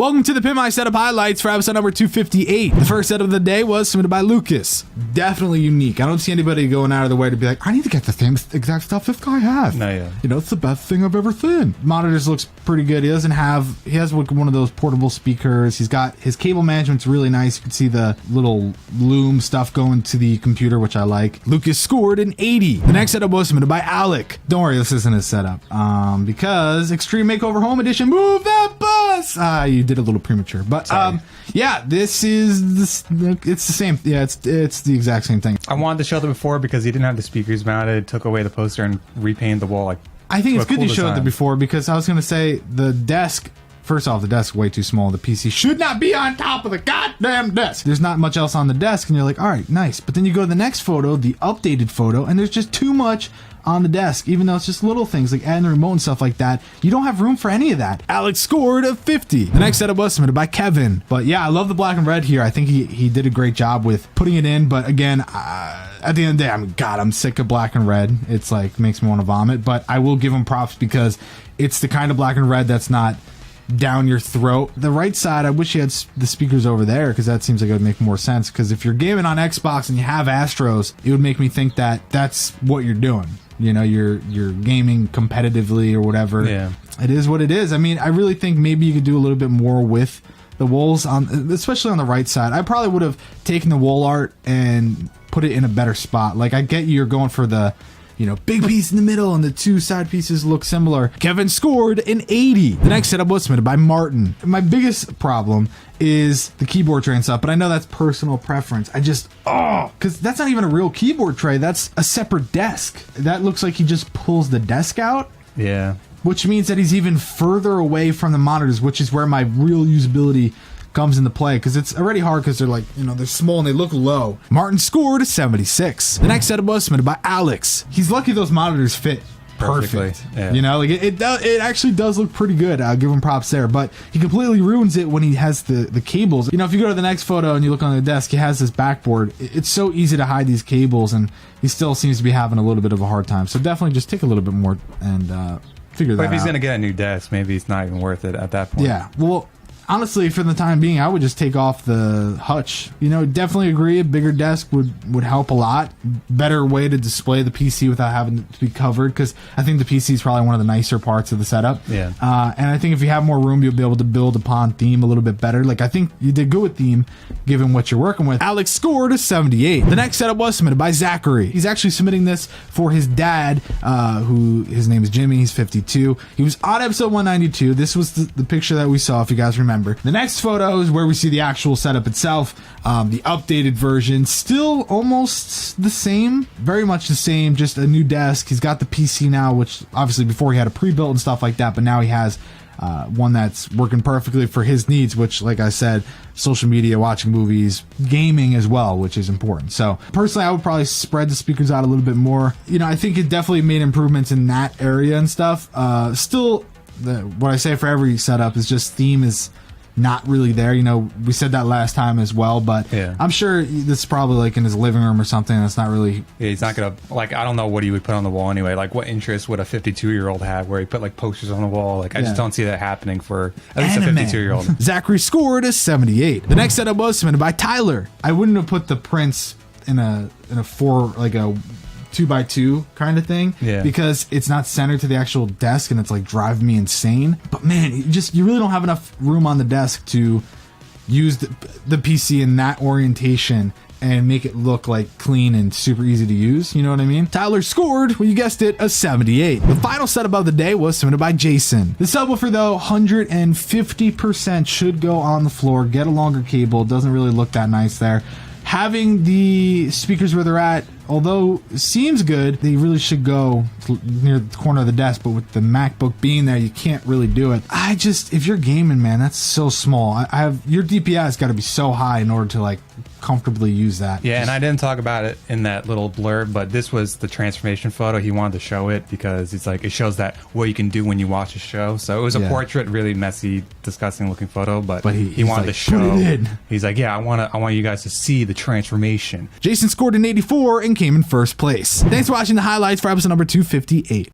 Welcome to the Pimp My Setup highlights for episode number 258. The first set of the day was submitted by Lucas. Definitely unique. I don't see anybody going out of the way to be like, I need to get the same exact stuff this guy has. No, yeah. You know, it's the best thing I've ever seen. Monitors looks pretty good. He has one of those portable speakers. He's got his cable management's really nice. You can see the little loom stuff going to the computer, which I like. Lucas scored an 80. The next setup was submitted by Alec. Don't worry, this isn't his setup. Because Extreme Makeover Home Edition, move that bus! You did a little premature, but yeah, it's the same. Yeah, it's the exact same thing. I wanted to show them before because he didn't have the speakers mounted, took away the poster and repainted the wall. Like, I think it's good you showed it before, because I was going to say the desk, first off, the desk way too small. The PC should not be on top of the goddamn desk. There's not much else on the desk, and you're like, all right, nice. But then you go to the next photo, the updated photo, and there's just too much on the desk, even though it's just little things like adding the remote and stuff like that. You don't have room for any of that. Alex scored a 50. The next setup was submitted by Kevin. But yeah, I love the black and red here. I think he did a great job with putting it in. But again, at the end of the day, I'm sick of black and red. It's like makes me want to vomit. But I will give him props because it's the kind of black and red that's not down your throat. The right side, I wish you had the speakers over there, because that seems like it would make more sense. Because if you're gaming on Xbox and you have Astros, it would make me think that that's what you're doing. You know, you're gaming competitively or whatever. Yeah, it is what it is. I mean, I really think maybe you could do a little bit more with the wools especially on the right side. I probably would have taken the wool art and put it in a better spot. Like, I get you're going for the, you know, big piece in the middle and the two side pieces look similar. Kevin scored an 80. The next setup was submitted by Martin. My biggest problem is the keyboard tray and stuff, but I know that's personal preference. I just, because that's not even a real keyboard tray. That's a separate desk. That looks like he just pulls the desk out. Yeah. Which means that he's even further away from the monitors, which is where my real usability comes into play, because it's already hard because they're like, you know, they're small and they look low. Martin scored a 76. The next setup was submitted by Alex. He's lucky those monitors fit perfect. Yeah. You know, like it actually does look pretty good. I'll give him props there, but he completely ruins it when he has the cables. You know, if you go to the next photo and you look on the desk, he has this backboard. It's so easy to hide these cables, and he still seems to be having a little bit of a hard time. So definitely just take a little bit more and figure that out. But if he's going to get a new desk, maybe it's not even worth it at that point. Yeah, well, honestly, for the time being, I would just take off the hutch. You know, definitely agree. A bigger desk would help a lot. Better way to display the PC without having to be covered, because I think the PC is probably one of the nicer parts of the setup. Yeah. And I think if you have more room, you'll be able to build upon theme a little bit better. Like, I think you did good with theme, given what you're working with. Alex scored a 78. The next setup was submitted by Zachary. He's actually submitting this for his dad, who his name is Jimmy. He's 52. He was on episode 192. This was the picture that we saw, if you guys remember. The next photo is where we see the actual setup itself, the updated version, still almost the same, very much the same, just a new desk. He's got the PC now, which obviously before he had a pre-built and stuff like that, but now he has one that's working perfectly for his needs, which, like I said, social media, watching movies, gaming as well, which is important. So personally, I would probably spread the speakers out a little bit more. You know, I think it definitely made improvements in that area and stuff. Still, what I say for every setup is just theme is not really there. You know, we said that last time as well, but yeah. I'm sure this is probably like in his living room or something. That's not really. Yeah, he's not gonna, like, I don't know what he would put on the wall anyway. Like, what interest would a 52-year-old have where he put like posters on the wall? Like, I just don't see that happening for at least a 52-year-old. Zachary scored a 78. The next setup was submitted by Tyler. I wouldn't have put the prints in a 2x2 kind of thing, because it's not centered to the actual desk, and it's like driving me insane. But man, you really don't have enough room on the desk to use the PC in that orientation and make it look like clean and super easy to use. You know what I mean? Tyler scored, well, you guessed it, a 78. The final setup of the day was submitted by Jason. The subwoofer, though, 150% should go on the floor. Get a longer cable. Doesn't really look that nice there. Having the speakers where they're at, although seems good, they really should go near the corner of the desk, but with the MacBook being there, you can't really do it. If you're gaming, man, that's so small. Your DPI has got to be so high in order to like comfortably use that. Yeah, and I didn't talk about it in that little blurb, but this was the transformation photo. He wanted to show it because it's like, it shows that what you can do when you watch a show. So it was a portrait, really messy, disgusting looking photo, but he wanted to show. Put it in. He's like, yeah, I want you guys to see the transformation. Jason scored an 84 and came in first place. Thanks for watching the highlights for episode number 258.